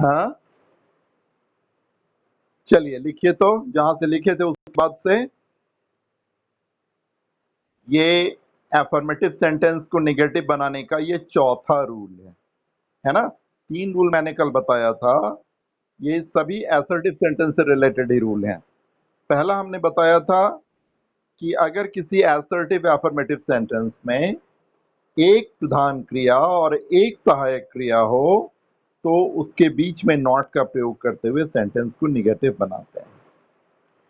हाँ, चलिए लिखिए, तो जहां से लिखे थे उस बात से। ये एफर्मेटिव सेंटेंस को नेगेटिव बनाने का ये चौथा रूल है ना। 3 रूल मैंने कल बताया था, ये सभी असर्टिव सेंटेंस से रिलेटेड ही रूल हैं। पहला हमने बताया था कि अगर किसी असर्टिव एफर्मेटिव सेंटेंस में एक प्रधान क्रिया और एक सहायक क्रिया हो तो उसके बीच में नॉट का प्रयोग करते हुए सेंटेंस को निगेटिव बनाते हैं।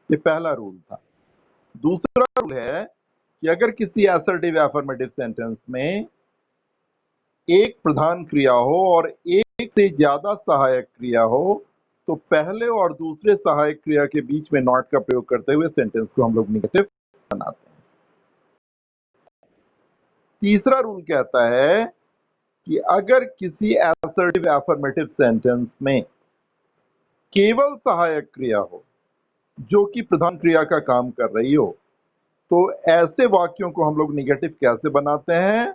ये पहला रूल था। दूसरा रूल है कि अगर किसी असर्टिव एफर्मेटिव सेंटेंस में एक प्रधान क्रिया हो और एक से ज्यादा सहायक क्रिया हो तो पहले और दूसरे सहायक क्रिया के बीच में नॉट का प्रयोग करते हुए सेंटेंस को हम लोग निगेटिव बनाते हैं। तीसरा रूल कहता है कि अगर किसी असर्टिव एफर्मेटिव सेंटेंस में केवल सहायक क्रिया हो जो कि प्रधान क्रिया का काम कर रही हो तो ऐसे वाक्यों को हम लोग निगेटिव कैसे बनाते हैं?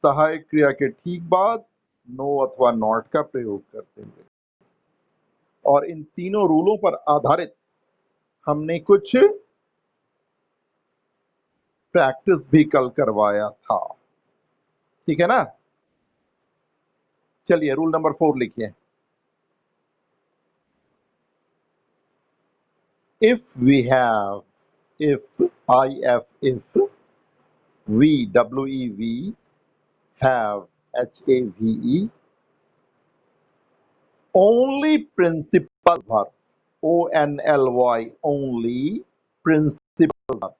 सहायक क्रिया के ठीक बाद नो अथवा नॉट का प्रयोग करते हुए। और इन तीनों रूलों पर आधारित हमने कुछ प्रैक्टिस भी कल करवाया था, ठीक है ना। चलिए रूल नंबर 4 लिखिए। if we have if if we have only principal verb only only principal verb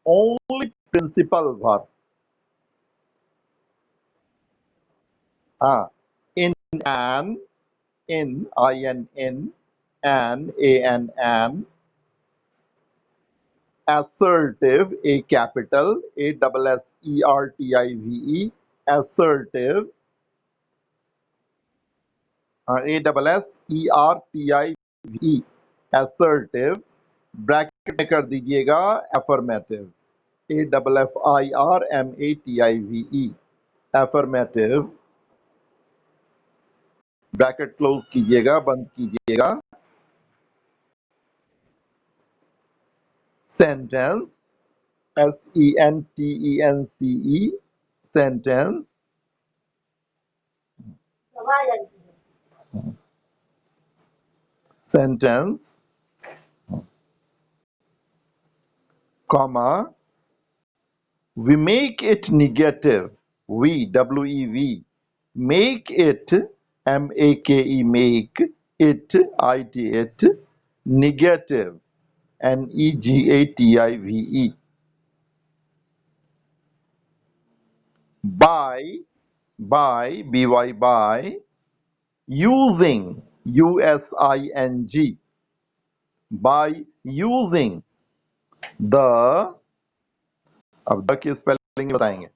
only principal verb in an in an assertive a capital assertive assertive assertive assertive bracket में कर दीजिएगा affirmative affirmative affirmative bracket close कीजिएगा, बंद कीजिएगा। Sentence SENTENCE sentence sentence comma we make it negative we make it make it negative negative by by using using by using the अब the key spelling बताएंगे।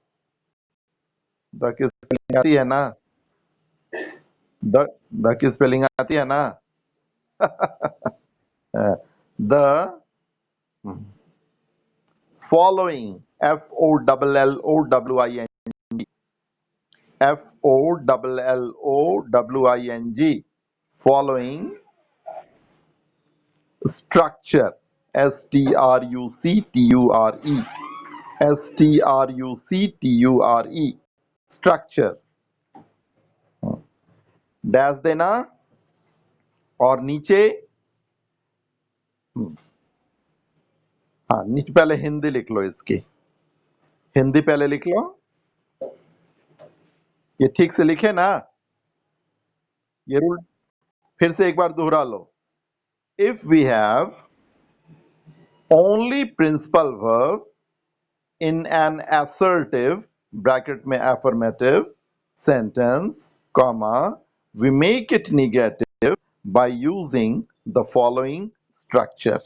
The key spelling आती है ना? The key spelling आती है ना? The following FOLLOWING FOLLOWING following structure STRUCTURE structure dash देना और नीचे नीचे पहले हिंदी लिख लो, इसकी हिंदी पहले लिख लो। ये ठीक से लिखे ना? ये रूल फिर से एक बार दोहरा लो। If we have only principal verb in an assertive bracket में affirmative sentence comma we make it negative by using the following structure।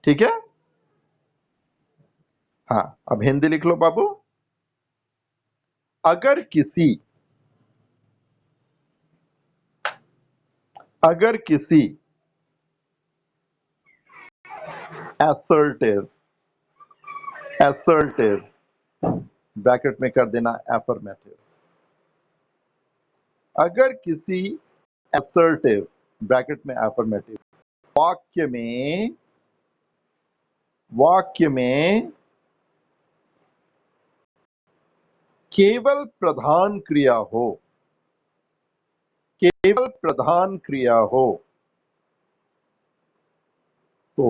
ठीक है? हाँ, अब हिंदी लिख लो बाबू। अगर किसी assertive ब्रैकेट में कर देना affirmative अगर किसी assertive ब्रैकेट में affirmative वाक्य में केवल प्रधान क्रिया हो तो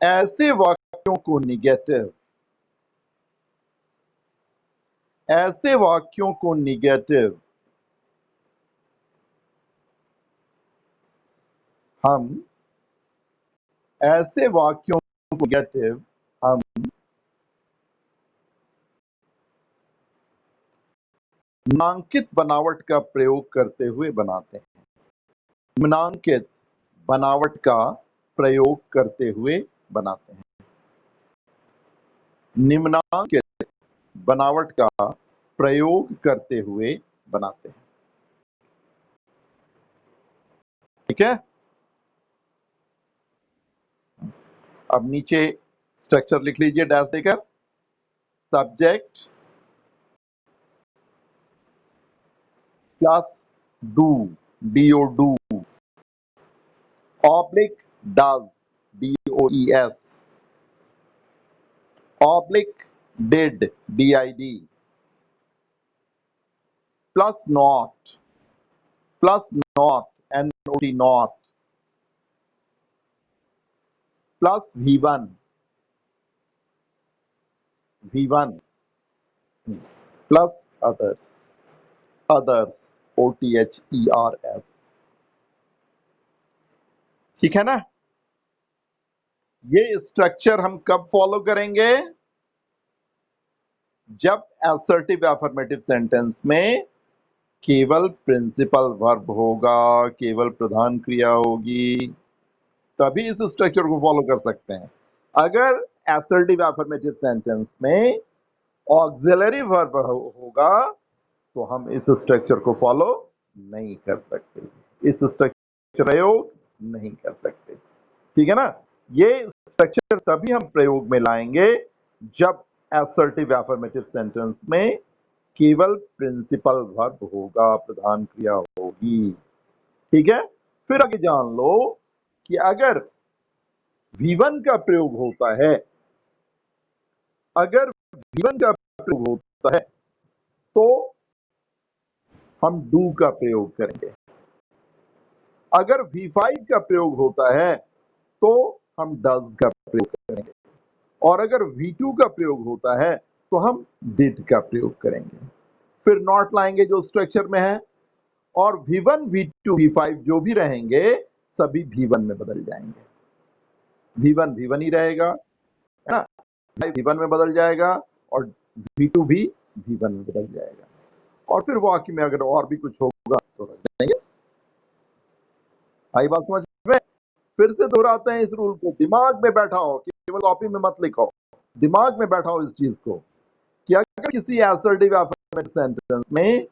ऐसे वाक्यों को निगेटिव हम निम्नांकित बनावट का प्रयोग करते हुए बनाते हैं। निम्नांकित बनावट का प्रयोग करते हुए बनाते हैं। निम्नांकित बनावट का प्रयोग करते हुए बनाते हैं। ठीक है, अब नीचे स्ट्रक्चर लिख लीजिए डैश देकर। Subject plus do DO oblique does DOES oblique did DID plus not NOT not plus V1 plus others OTHERS। ठीक है ना। ये स्ट्रक्चर हम कब फॉलो करेंगे? जब असर्टिव अफर्मेटिव सेंटेंस में केवल प्रिंसिपल वर्ब होगा, केवल प्रधान क्रिया होगी, तभी इस स्ट्रक्चर को फॉलो कर सकते हैं। अगर असर्टिव अफर्मेटिव सेंटेंस में ऑक्सिलरी वर्ब होगा तो हम इस स्ट्रक्चर को फॉलो नहीं कर सकते, इस स्ट्रक्चर प्रयोग नहीं कर सकते। ठीक है ना। ये स्ट्रक्चर तभी हम प्रयोग में लाएंगे जब असर्टिव अफर्मेटिव सेंटेंस में केवल प्रिंसिपल वर्ब होगा, प्रधान क्रिया होगी। ठीक है। फिर आगे जान लो कि अगर V1 का प्रयोग होता है, तो हम डू का प्रयोग करेंगे। अगर V5 का प्रयोग होता है तो हम डज का प्रयोग करेंगे, और अगर V2 का प्रयोग होता है तो हम डिड का प्रयोग करेंगे। फिर नॉट लाएंगे जो स्ट्रक्चर में है, और V1 V2 V5 जो भी रहेंगे सभी V1 में बदल जाएंगे। V1 V1 ही रहेगा, है ना, V1 में बदल जाएगा, और V2 भी V1 में बदल जाएगा। और फिर वाक्य में अगर और भी कुछ होगा तो रख देंगे। आई बात समझ में? फिर से दोहराते हैं इस रूल को, दिमाग में बैठाओ, केवल कॉपी में मत लिखो, दिमाग में बैठाओ इस चीज को कि अगर किसी असर्टिव अफर्मेटिव सेंटेंस में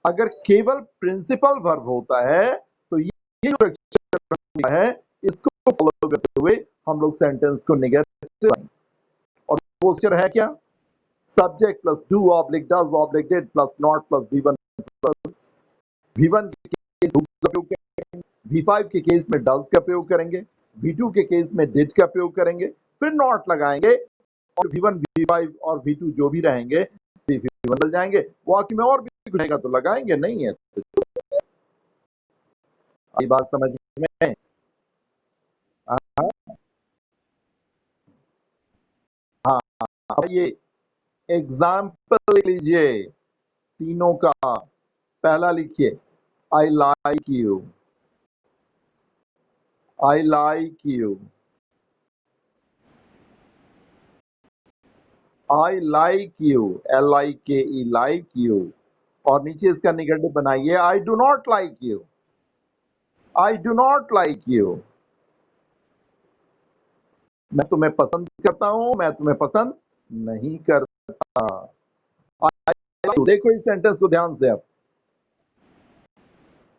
अगर केवल प्रिंसिपल वर्ब होता है तो ये जो स्ट्रक्चर है इसको फॉलो करते हुए हम लोग सेंटेंस को नेगेटिव, और वो स्ट्रक्चर है क्या? Subject plus do oblique does oblique did plus not plus V1 plus V1 के केस का प्रयोग करेंगे, V5 के केस में डज का प्रयोग करेंगे, V2 के केस में डिड का प्रयोग करेंगे, फिर नॉट लगाएंगे, और V1 V5 और V2 जो भी रहेंगे बदल जाएंगे। वाक्य में और भी कुछ रहेगा तो लगाएंगे, नहीं है तो ये बात समझ में? हाँ, ये एग्जाम्पल लीजिए तीनों का। पहला लिखिए, I like you, I like you, I like you, LIKE like you, और नीचे इसका निगेटिव बनाइए, I do not like you, I do not like you. मैं तुम्हें पसंद करता हूं, मैं तुम्हें पसंद नहीं करता। देखो इस सेंटेंस को ध्यान से। अब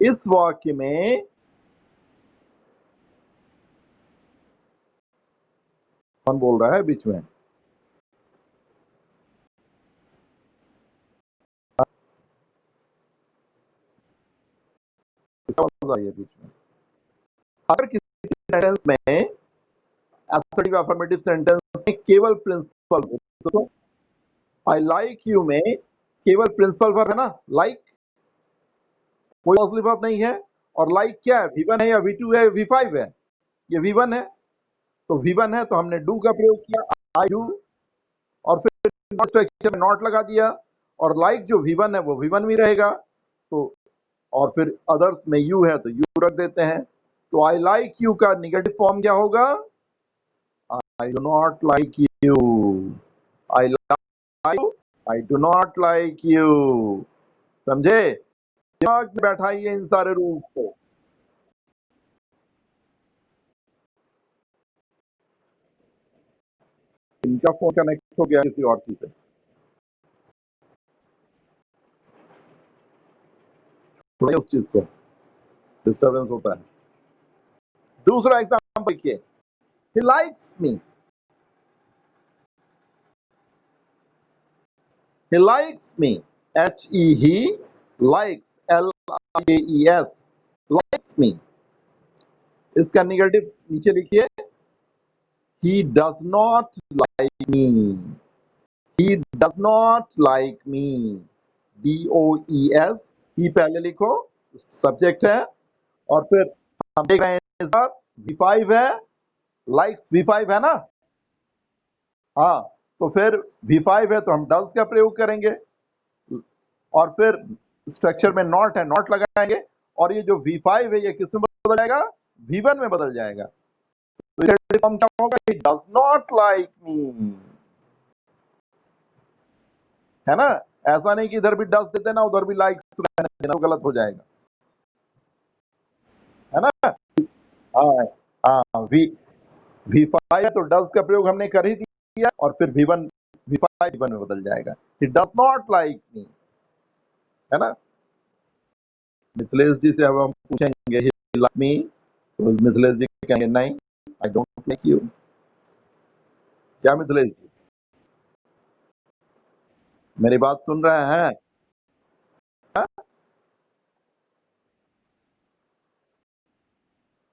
इस वाक्य में कौन बोल रहा है बीच में? आ रही है बीच में। अगर किसी सेंटेंस में असर्टिव अफर्मेटिव सेंटेंस में केवल प्रिंसिपल हो, तो आई लाइक यू में केवल प्रिंसिपल वर्ब है ना, लाइक, कोई ऑक्सिलरी वर्ब नहीं है। और लाइक क्या है, V1 है या V2 है, V5 है? ये V1 है। तो V1 है तो हमने डू का प्रयोग किया, आई डू, और फिर स्ट्रक्चर में नॉट लगा दिया, और लाइक जो V1 है वो V1 भी रहेगा। तो और फिर अदर्स में यू है तो यू रख देते हैं। तो आई लाइक यू का निगेटिव फॉर्म क्या होगा, I do not like you. I like you, I do not like you. समझे? दिमाग में बैठाइए इन सारे रूल्स को। इनका फोन कनेक्ट हो गया किसी और चीज से, उस चीज को डिस्टर्बेंस होता है। दूसरा एग्जाम्पल देखिए, he likes me, he likes me, he likes, L-I-K-E-S, likes me। इसका नेगेटिव नीचे लिखिए, he does not like me, he does not like me, D-O-E-S, he पहले लिखो, सब्जेक्ट है, और फिर हम देख रहे हैं सर V5 है, लाइक्स V5 है ना, हाँ, तो फिर V5 है तो हम डज का प्रयोग करेंगे, और फिर स्ट्रक्चर में नॉट है, नॉट लगाएंगे, और ये जो V5 है ये किस में बदल जाएगा, V1 में बदल जाएगा। तो फॉर्म क्या होगा, he does not like me, है ना। ऐसा नहीं कि इधर भी डज देते ना उधर भी लाइक्स रहने देना, गलत हो जाएगा, है ना। हाँ हाँ, V5 है तो डज का प्रयोग हमने कर ही दिया, और फिर V1 V5 में बदल जाएगा, he does not like me, है ना। मिथिलेश जी से अब हम पूछेंगे he likes me, तो मिथिलेश जी कहेंगे नहीं, I don't like you। क्या मिथिलेश जी, मेरी बात सुन रहे हैं?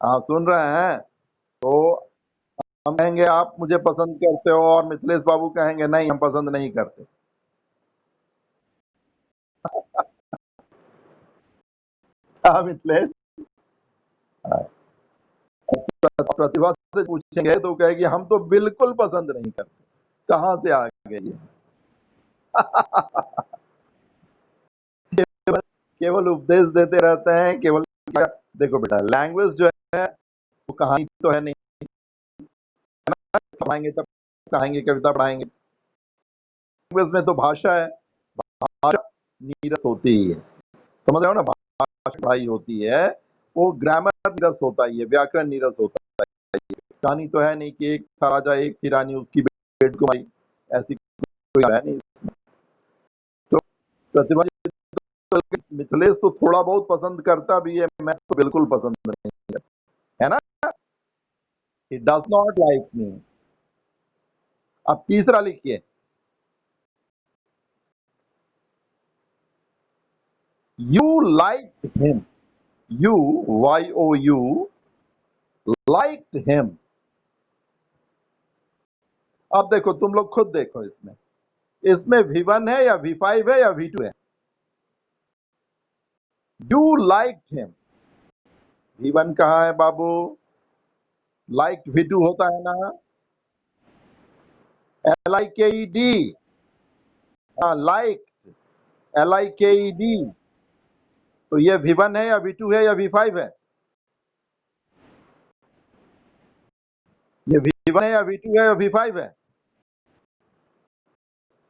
हाँ सुन रहे हैं। तो हम कहेंगे आप मुझे पसंद करते हो, और मिथिलेश बाबू कहेंगे नहीं हम पसंद नहीं करते। क्या मिथिलेश? हाँ, प्रतिभा से पूछेंगे तो कहेगी हम तो बिल्कुल पसंद नहीं करते। कहाँ से आ गए ये? केवल केवल उपदेश देते रहते हैं, केवल देखो बेटा, लैंग्वेज जो है वो कहानी तो है नहीं, पढ़ाएंगे तब कहेंगे कविता पढ़ाएंगे। लैंग्वेज में तो भाषा है, भाषा नीरस होती ही है, समझ रहे हो ना, भाषा पढ़ाई होती है, वो ग्रामर नीरस होता ही है, व्याकरण नीरस होता है। कहानी तो है नहीं कि एक था राजा एक थी रानी उसकी बेट को मारी, ऐसी कोई है नहीं इसमें। तो प्रतिभा मिथिलेश तो थोड़ा बहुत पसंद करता भी है, मैं तो बिल्कुल पसंद नहीं करता, है ना। He does not like me। अब तीसरा लिखिए, you liked him, you Y-O-U liked him। अब देखो तुम लोग खुद देखो, इसमें इसमें V1 है या V5 है या V2 है? You liked him, V1 कहाँ है बाबू, लाइक V2 होता है ना, L-I-K-E-D, हाँ लाइक, L-I-K-E-D। तो ये V1 है या V2 है या V5 है? ये V1 है या V2 है या V5 है?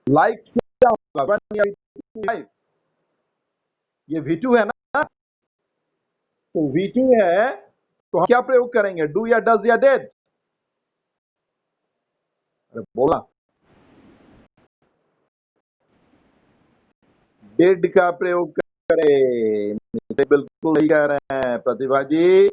लाइक क्या होगा, 1 या 5? ये V2 है ना, तो V2 है तो हम क्या प्रयोग करेंगे, डू या डज या डेड? अरे बोला, डेड का प्रयोग करें, बिल्कुल सही कह रहे हैं प्रतिभा जी।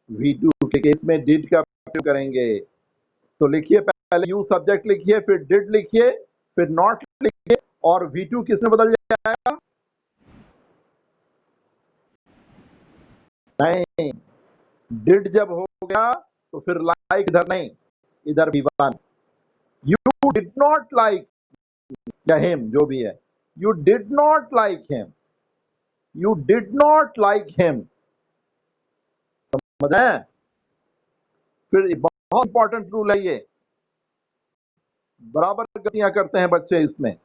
V2 के केस में डिड का प्रयोग करेंगे। तो लिखिए, पहले यू सब्जेक्ट लिखिए, फिर डिड लिखिए, फिर नॉट लिखिए, और V2 किस में बदल जाएगा, नहीं, डिड जब हो गया तो फिर लाइक इधर नहीं, इधर V1। You did not like या हिम, जो भी है, you did not like him, you did not like him, समझ आए? फिर बहुत इंपॉर्टेंट रूल है ये, बराबर गलतियां करते हैं बच्चे इसमें।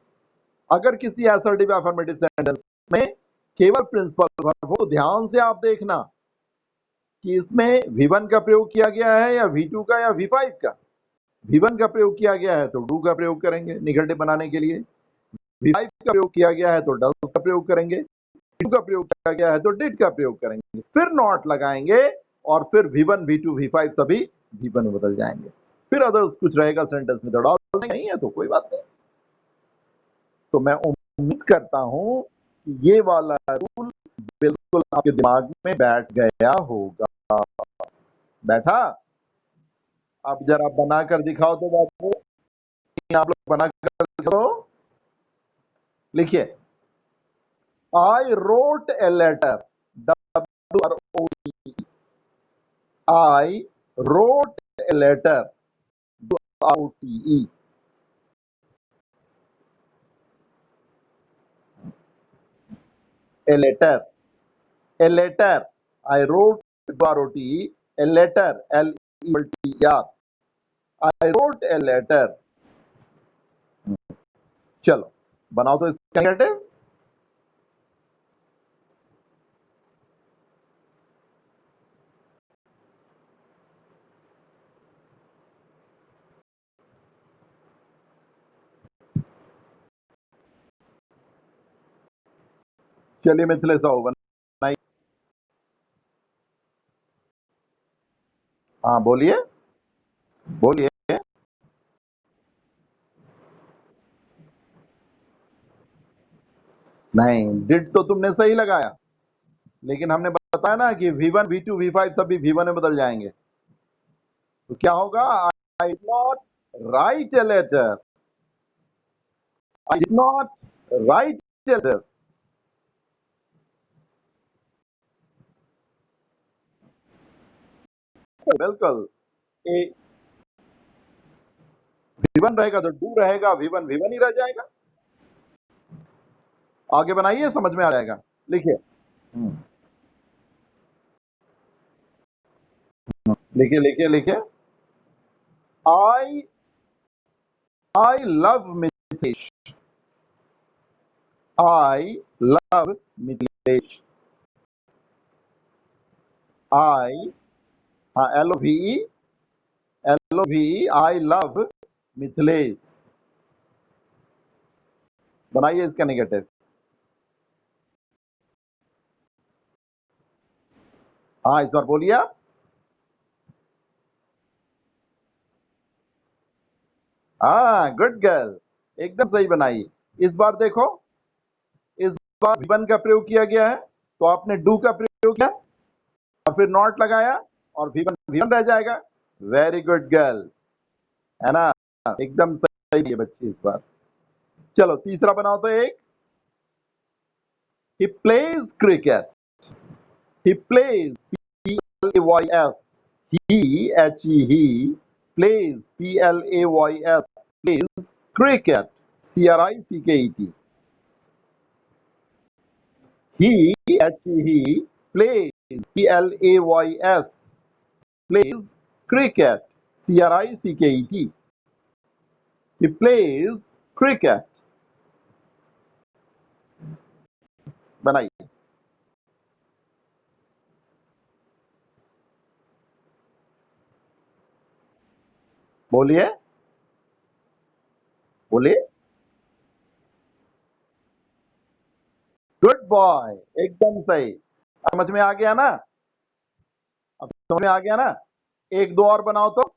अगर किसी असर्टिव अफर्मेटिव सेंटेंस में केवल प्रिंसिपल वर्ब हो तो ध्यान से आप देखना कि इसमें V1 का प्रयोग किया गया है या V2 का या V5 का। V1 का प्रयोग किया गया है तो डू का प्रयोग करेंगे निगेटिव बनाने के लिए, V5 का प्रयोग किया गया है तो डज का प्रयोग करेंगे, V2 का प्रयोग किया गया है तो डिड का प्रयोग करेंगे, फिर नॉट लगाएंगे और फिर V1 V2 V5 सभी V1 में बदल जाएंगे। फिर अदर्स कुछ रहेगा सेंटेंस में तो डाल देंगे, नहीं है तो कोई बात नहीं। तो मैं उम्मीद करता हूं कि ये वाला रूल बिल्कुल आपके दिमाग में बैठ गया होगा। बैठा? अब जरा बनाकर दिखाओ तो बाबू, आप लोग बनाकर दिखाओ। लिखिए, I wrote a letter, WROTE, I wrote a letter, WROTE, a letter, a letter, I wrote, WROTE, a letter, LETER, I wrote a letter। चलो बनाओ तो इसका नेगेटिव। चलिए मिथिलेश आओ बनाइए। हाँ बोलिए, बोलिए। नहीं, डिड तो तुमने सही लगाया, लेकिन हमने बताया ना कि V1 V2 V5 सभी V1 में बदल जाएंगे। तो क्या होगा? I did not write a letter, I did not write a letter. बिल्कुल, V1 रहेगा तो डू रहेगा, V1 V1 ही रह जाएगा। आगे बनाइए, समझ में आ जाएगा। लिखिए, लिखिए लिखिए लिखिए, I I love Mithilesh, I love Mithilesh, I, हाँ LOVE, LOVE, I love Mithilesh. बनाइए इसका नेगेटिव। हाँ इस बार बोलिए आप। हाँ गुड गर्ल, एकदम सही बनाई। इस बार देखो, इस बार V1 का प्रयोग किया गया है तो आपने डू का प्रयोग किया और फिर नॉट लगाया और V1 V1 रह जाएगा। वेरी गुड गर्ल, है ना? एकदम सही है बच्ची इस बार। चलो तीसरा बनाओ तो एक, he plays cricket, he plays, PLAYS, he plays, PLAYS, plays cricket, CRICKET, he plays, PLAYS, plays cricket, CRICKET, he plays cricket। बनाइए, बोलिए बोलिए। गुड बॉय, एकदम सही। समझ में आ गया ना? अब समझ में आ गया ना? एक दो और बनाओ तो,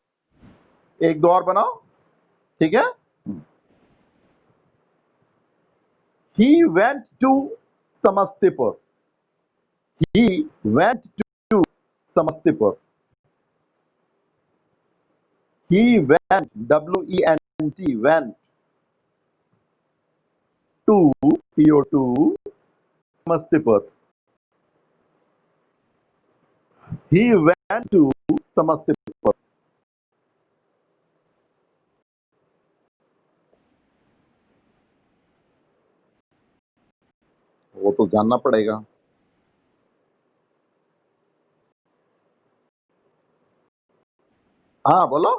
एक दो और बनाओ, ठीक है? He went to Samastipur, he went to Samastipur, he went, WENT, went to, TO2, Samastipur, He went to Samastipur. वो तो जानना पड़ेगा। हाँ बोलो।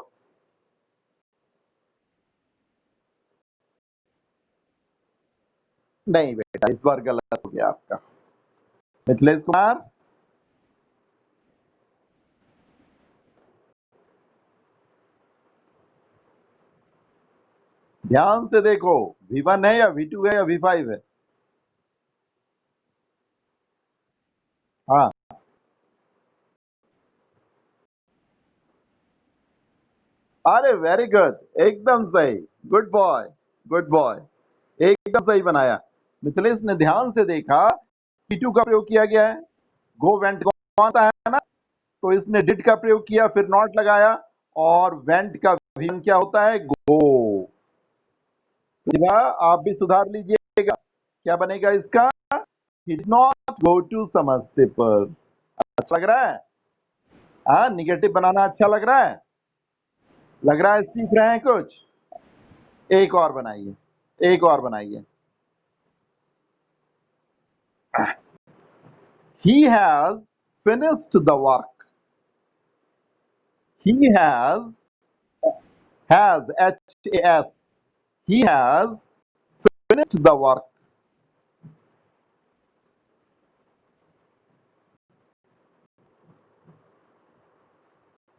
नहीं बेटा, इस बार गलत हो गया आपका। मिथिलेश कुमार, ध्यान से देखो, V1 है या V2 है या V5 है? हाँ, अरे वेरी गुड, एकदम सही। गुड बॉय, गुड बॉय, एकदम सही बनाया। मिथिलेश ने ध्यान से देखा, V2 का प्रयोग किया गया है। गो वेंट कौन आता है ना, तो इसने डिड का प्रयोग किया, फिर नॉट लगाया, और वेंट का भी क्या होता है? गो। प्रतिभा, आप भी सुधार लीजिएगा। क्या बनेगा इसका? He did not go to Samastipur. अच्छा लग रहा है? हाँ, निगेटिव बनाना अच्छा लग रहा है? लग रहा है सीख रहे हैं कुछ? एक और बनाइए, एक और बनाइए। He has finished the work. He has H-A-S. He has finished the work.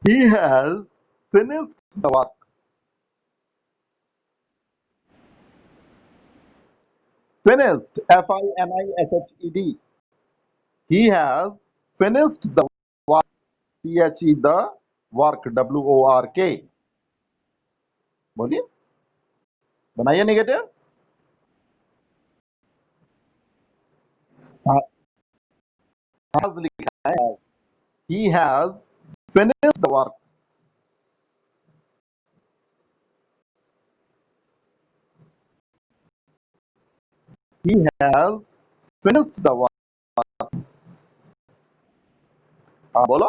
He has finished the work. Finished, F-I-N-I-S-H-E-D. He has finished the work, T-H-E, the work, W-O-R-K. बोलिए, बनाइए नेगेटिव। has लिखा है। He has finished the work. He has finished the work. हाँ बोलो।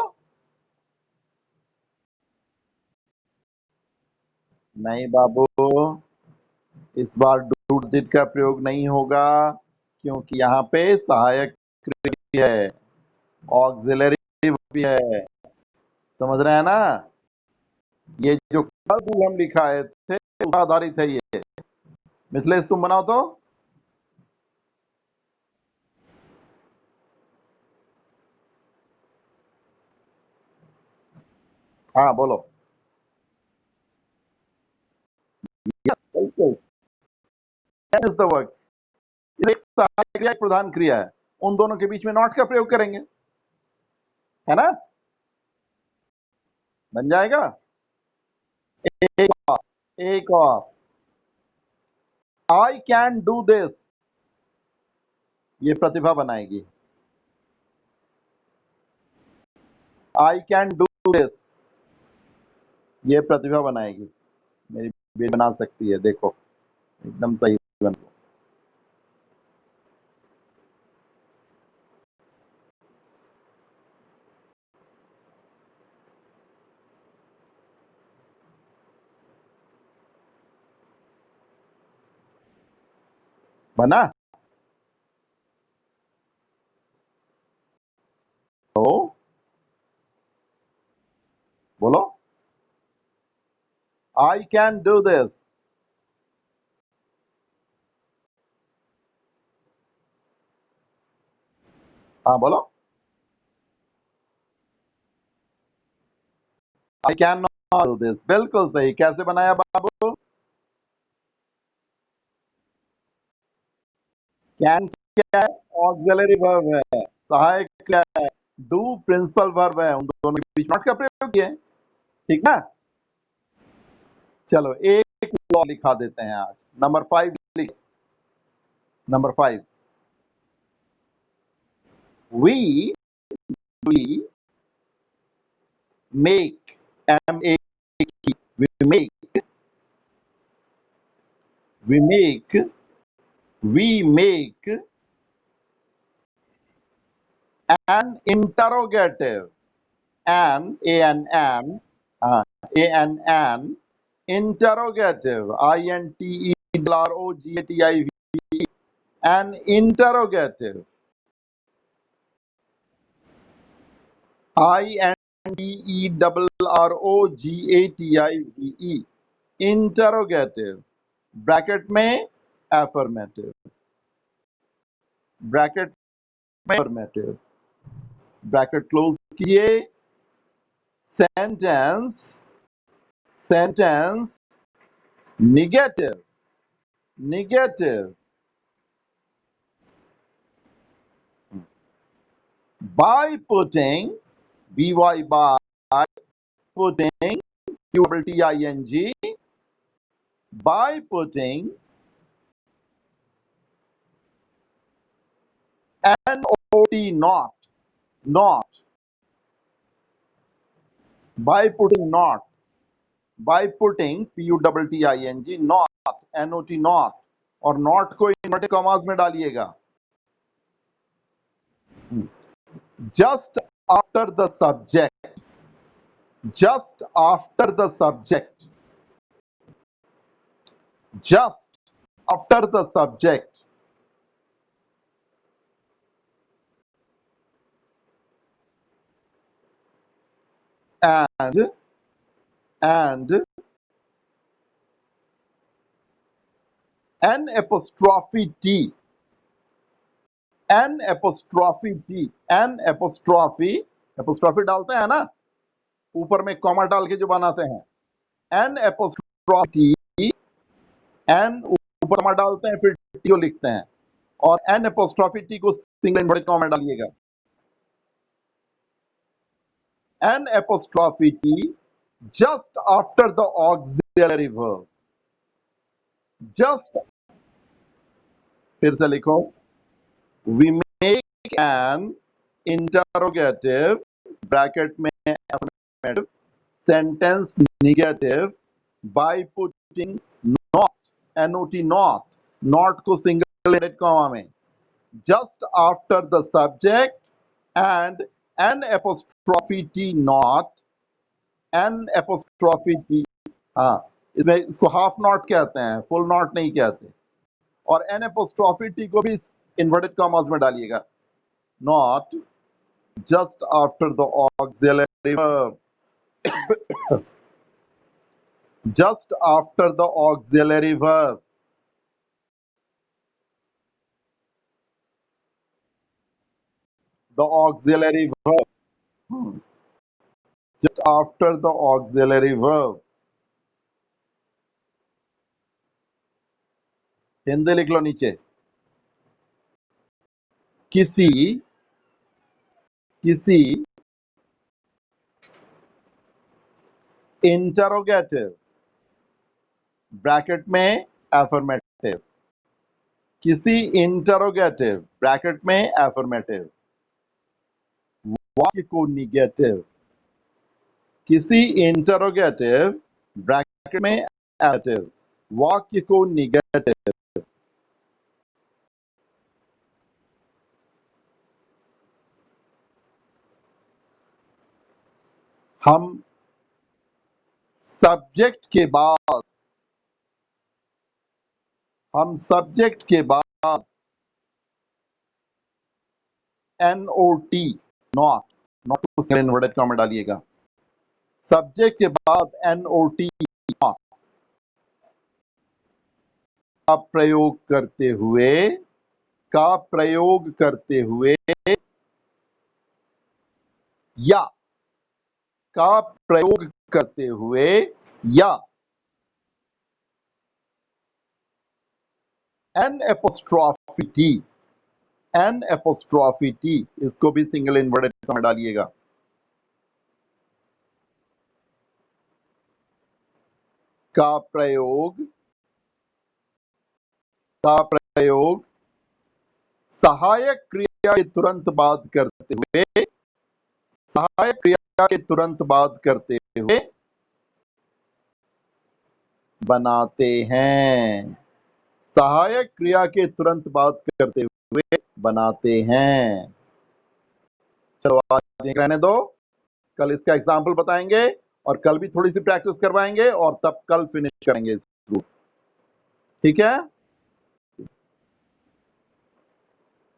नहीं बाबू, इस बार dude did का प्रयोग नहीं होगा, क्योंकि यहाँ पे सहायक क्रिया भी है, ऑक्सिलरी भी है। समझ रहे हैं ना? ये जो कल हम लिखाए थे उस आधारित है ये। मिथिलेश तुम बनाओ तो। हाँ बोलो। यस बिल्कुल, इज द वर्क। एक सहायक क्रिया, एक प्रधान क्रिया है, उन दोनों के बीच में नॉट का प्रयोग करेंगे, है ना? बन जाएगा। एक और, एक और। आई कैन डू दिस, ये प्रतिभा बनाएगी। आई कैन डू दिस, ये प्रतिभा बनाएगी। मेरी बेटी बना सकती है, देखो एकदम सही बन। बना तो बोलो, आई कैन डू दिस। हाँ बोलो, I can not do this. बिल्कुल सही। कैसे बनाया बाबू? कैन क्या है? ऑक्सिलरी वर्ब है, सहायक क्या है? डू प्रिंसिपल वर्ब है, उन दोनों के बीच नॉट का प्रयोग किया है। ठीक ना? चलो एक और लिखा देते हैं आज। नंबर 5 लिख। Number 5, we we make, um a we make, we make, we make an interrogative. An, A-N-N, A-N-N, interrogative, I-N-T-E-R-O-G-A-T-I-V, an interrogative, I-N-T-E-R-R-O-G-A-T-I-V-E, interrogative, bracket में affirmative, ब्रैकेट में affirmative, ब्रैकेट क्लोज किए, sentence, sentence, negative, negative, by putting, by, by, putting, P-T-I-N-G, by putting N-O-T, not, not, by putting not, by putting P-U-T-T-I-N-G, not, N-O-T, not, और not को inverted commas में डालिएगा. Just after the subject, just after the subject, just after the subject, and an apostrophe T, an apostrophe T, an apostrophe, apostrophe डालते हैं ना ऊपर में comma डाल के जो बनाते हैं, an apostrophe T, an ऊपर कॉमा डालते हैं फिर T को लिखते हैं और an apostrophe T को सिंगल इन्वर्टेड कॉमा डालिएगा. An apostrophe T just after the auxiliary verb, just, फिर से लिखो, we make an interrogative, bracket में affirmative, sentence negative by putting not, not, not को single inverted comma में, just after the subject and an apostrophe T not, an apostrophe T, हाँ इसमें इसको half not कहते हैं, फुल नॉट नहीं कहते, और एन एपोस्ट्रोफी टी को भी इन्वर्टेड कॉमास में डालिएगा. Not just after the auxiliary verb, just after the auxiliary verb, the auxiliary verb, just after the auxiliary verb. Hindi लिख लो नीचे. किसी, किसी, इंटरोगेटिव, ब्रैकेट में एफर्मेटिव, किसी इंटरोगेटिव, ब्रैकेट में एफर्मेटिव, वाक्य को निगेटिव, किसी इंटरोगेटिव, ब्रैकेट में एफर्मेटिव, वाक्य को निगेटिव. हम सब्जेक्ट के बाद, हम सब्जेक्ट के बाद NOT, नॉट, नॉट को इन्वर्टेड कॉमा डालिएगा. सब्जेक्ट के बाद NOT, नॉट का प्रयोग करते हुए, का प्रयोग करते हुए, या का प्रयोग करते हुए, या N apostrophe T, N apostrophe T, इसको भी सिंगल इन्वर्टेड कॉमा डालिएगा. का प्रयोग, का प्रयोग सहायक क्रिया के तुरंत बाद करते हुए, सहायक क्रिया के तुरंत बाद करते हुए बनाते हैं, सहायक क्रिया के तुरंत बाद करते हुए बनाते हैं. चलो आज रहने दो. कल इसका एग्जाम्पल बताएंगे और कल भी थोड़ी सी प्रैक्टिस करवाएंगे और तब कल फिनिश करेंगे इस ग्रुप। ठीक है।